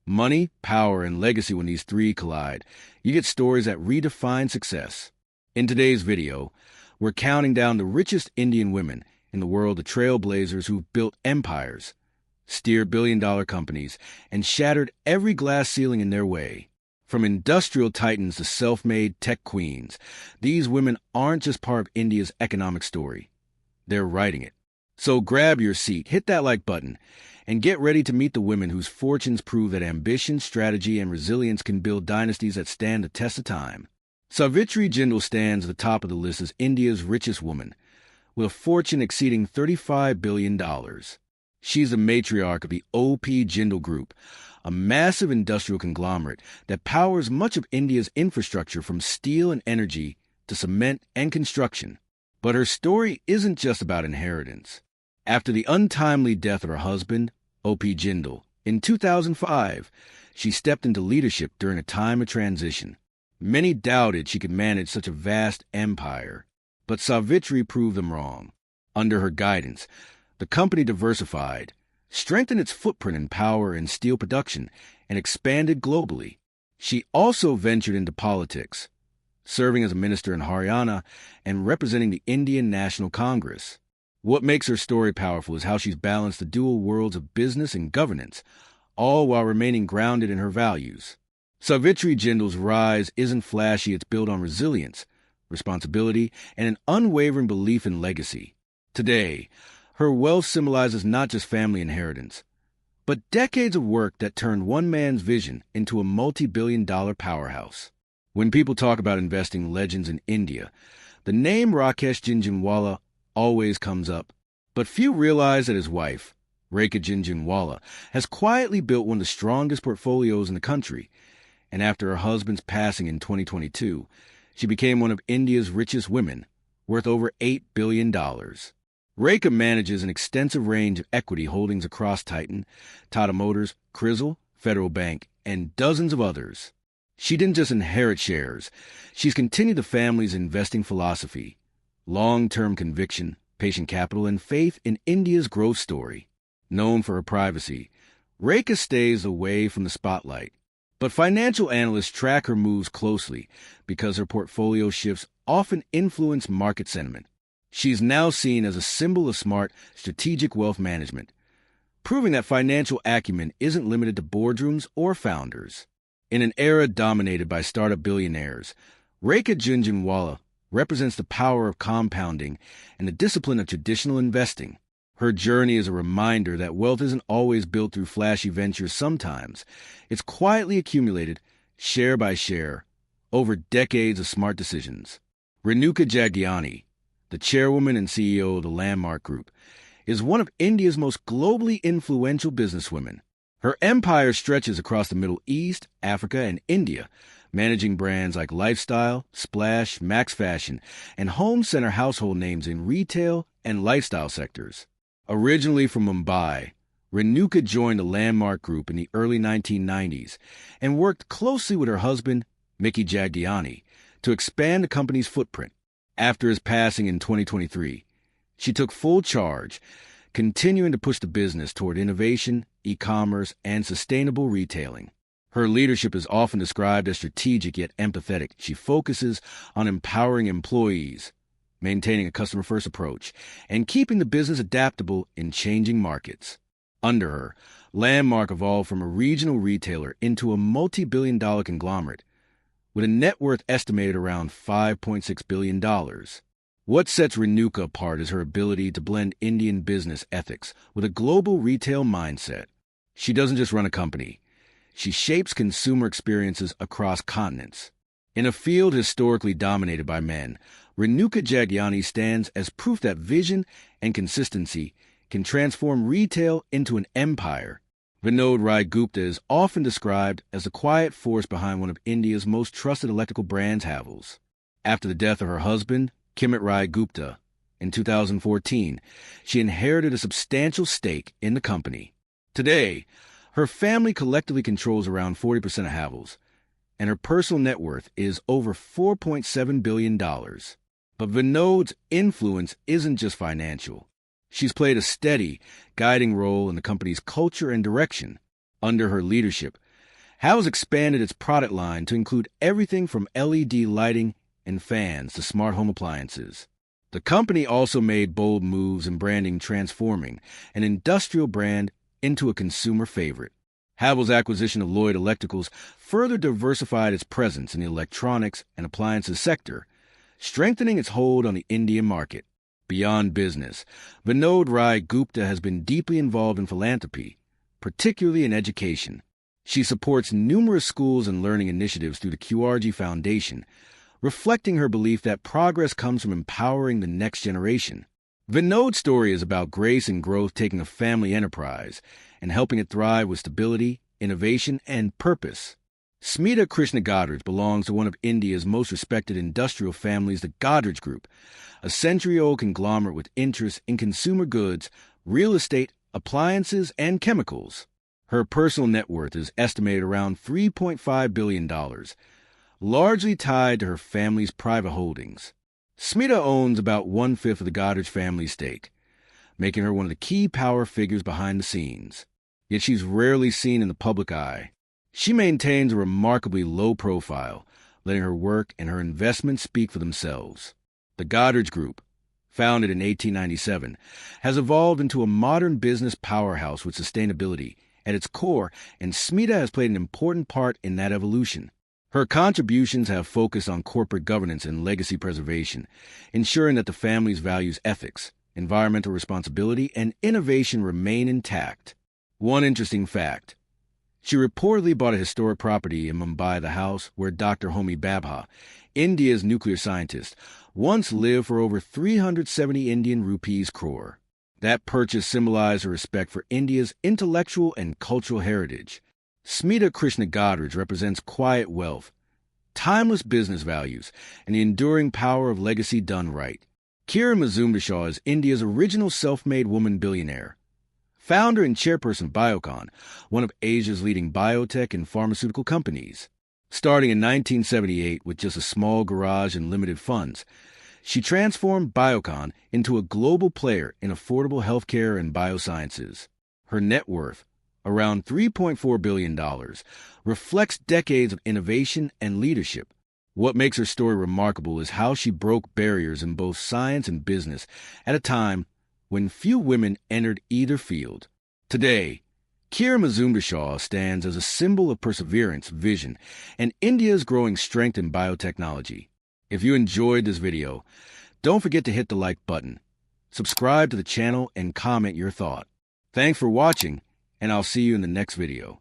Money, power, and legacy. When these three collide, you get stories that redefine success. In today's video, we're counting down the richest Indian women in the world, the trailblazers who've built empires, steered billion-dollar companies, and shattered every glass ceiling in their way. From industrial titans to self-made tech queens, these women aren't just part of India's economic story. They're writing it. So grab your seat, hit that like button, and get ready to meet the women whose fortunes prove that ambition, strategy, and resilience can build dynasties that stand the test of time. Savitri Jindal stands at the top of the list as India's richest woman, with a fortune exceeding $35 billion. She's the matriarch of the O.P. Jindal Group, a massive industrial conglomerate that powers much of India's infrastructure from steel and energy to cement and construction. But her story isn't just about inheritance. After the untimely death of her husband, O.P. Jindal, in 2005, she stepped into leadership during a time of transition. Many doubted she could manage such a vast empire, but Savitri proved them wrong. Under her guidance, the company diversified, strengthened its footprint in power and steel production, and expanded globally. She also ventured into politics, serving as a minister in Haryana and representing the Indian National Congress. What makes her story powerful is how she's balanced the dual worlds of business and governance, all while remaining grounded in her values. Savitri Jindal's rise isn't flashy. It's built on resilience, responsibility, and an unwavering belief in legacy. Today, her wealth symbolizes not just family inheritance, but decades of work that turned one man's vision into a multi-billion-dollar powerhouse. When people talk about investing legends in India, the name Rakesh Jhunjhunwala always comes up. But few realize that his wife, Rekha Jhunjhunwala, has quietly built one of the strongest portfolios in the country. And after her husband's passing in 2022, she became one of India's richest women, worth over $8 billion. Rekha manages an extensive range of equity holdings across Titan, Tata Motors, Crisil, Federal Bank, and dozens of others. She didn't just inherit shares. She's continued the family's investing philosophy, long-term conviction, patient capital, and faith in India's growth story. Known for her privacy, Rekha stays away from the spotlight. But financial analysts track her moves closely because her portfolio shifts often influence market sentiment. She's now seen as a symbol of smart, strategic wealth management, proving that financial acumen isn't limited to boardrooms or founders. In an era dominated by startup billionaires, Rekha Jhunjhunwala represents the power of compounding and the discipline of traditional investing. Her journey is a reminder that wealth isn't always built through flashy ventures. Sometimes it's quietly accumulated, share by share, over decades of smart decisions. Renuka Jagdiani, the chairwoman and CEO of the Landmark Group, is one of India's most globally influential businesswomen. Her empire stretches across the Middle East, Africa, and India, managing brands like Lifestyle, Splash, Max Fashion, and home center household names in retail and lifestyle sectors. Originally from Mumbai, Renuka joined the Landmark Group in the early 1990s and worked closely with her husband, Mickey Jagdiani, to expand the company's footprint. After his passing in 2023, she took full charge, continuing to push the business toward innovation, e-commerce, and sustainable retailing. Her leadership is often described as strategic yet empathetic. She focuses on empowering employees, maintaining a customer-first approach, and keeping the business adaptable in changing markets. Under her, Landmark evolved from a regional retailer into a multi-billion-dollar conglomerate, with a net worth estimated around $5.6 billion. What sets Renuka apart is her ability to blend Indian business ethics with a global retail mindset. She doesn't just run a company. She shapes consumer experiences across continents. In a field historically dominated by men, Renuka Jagdiani stands as proof that vision and consistency can transform retail into an empire. Vinod Rai Gupta is often described as the quiet force behind one of India's most trusted electrical brands, Havels. After the death of her husband, Kiran Rai Gupta, in 2014, she inherited a substantial stake in the company. Today, her family collectively controls around 40% of Havels, and her personal net worth is over $4.7 billion. But Vinod's influence isn't just financial. She's played a steady, guiding role in the company's culture and direction. Under her leadership, Havells expanded its product line to include everything from LED lighting and fans to smart home appliances. The company also made bold moves in branding, transforming an industrial brand into a consumer favorite. Havells' acquisition of Lloyd Electricals further diversified its presence in the electronics and appliances sector, strengthening its hold on the Indian market. Beyond business, Vinod Rai Gupta has been deeply involved in philanthropy, particularly in education. She supports numerous schools and learning initiatives through the QRG Foundation, reflecting her belief that progress comes from empowering the next generation. Vinod's story is about grace and growth taking a family enterprise and helping it thrive with stability, innovation, and purpose. Smita Krishna Godrej belongs to one of India's most respected industrial families, the Godrej Group, a century-old conglomerate with interests in consumer goods, real estate, appliances, and chemicals. Her personal net worth is estimated around $3.5 billion, largely tied to her family's private holdings. Smita owns about one-fifth of the Godrej family stake, making her one of the key power figures behind the scenes. Yet she's rarely seen in the public eye. She maintains a remarkably low profile, letting her work and her investments speak for themselves. The Godrej Group, founded in 1897, has evolved into a modern business powerhouse with sustainability at its core, and Smita has played an important part in that evolution. Her contributions have focused on corporate governance and legacy preservation, ensuring that the family's values, ethics, environmental responsibility, and innovation remain intact. One interesting fact: she reportedly bought a historic property in Mumbai, the house where Dr. Homi Bhabha, India's nuclear scientist, once lived for over 370 Indian rupees crore. That purchase symbolized her respect for India's intellectual and cultural heritage. Smita Krishna Godrej represents quiet wealth, timeless business values, and the enduring power of legacy done right. Kiran Mazumdar-Shaw is India's original self-made woman billionaire. Founder and chairperson of Biocon, one of Asia's leading biotech and pharmaceutical companies. Starting in 1978 with just a small garage and limited funds, she transformed Biocon into a global player in affordable healthcare and biosciences. Her net worth, around $3.4 billion, reflects decades of innovation and leadership. What makes her story remarkable is how she broke barriers in both science and business at a time when few women entered either field. Today, Kiran Mazumdar-Shaw stands as a symbol of perseverance, vision, and India's growing strength in biotechnology. If you enjoyed this video, don't forget to hit the like button, subscribe to the channel, and comment your thought. Thanks for watching, and I'll see you in the next video.